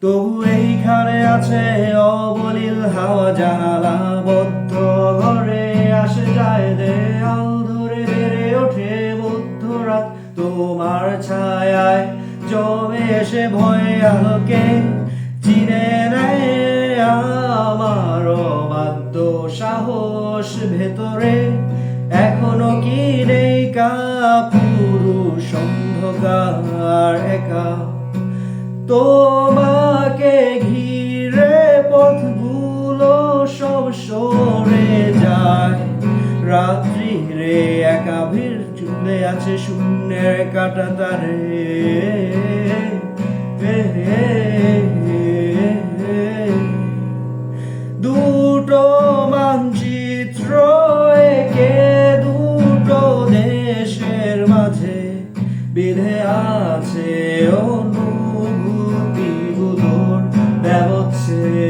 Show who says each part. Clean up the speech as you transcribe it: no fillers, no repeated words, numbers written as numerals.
Speaker 1: তবু এইখানে আছে অবলীল হাওয়া, জানালা বদ্ধ ঘরে আসে যায় দেয়াল ধরে বেড়ে ওঠে মধ্যরাত তোমার ছায়ায় জমে এসে ভয়ে আলোকে চিনে নেয় আমার অবাধ্য সাহস ভেতরে। এখনো কি নেই কাপুরুষ অন্ধকার একা, তোমাকে ঘিরে পথগুলো সব সরে যায়। রাত্রি রে একা ভিড় ঝুলে আছে শূন্যের কাঁটা তারে। দুটো মানচিত্র একে দুটো দেশের মাঝে বিধে আছে অনুভূতিগুলোর ব্যবচ্ছেদ।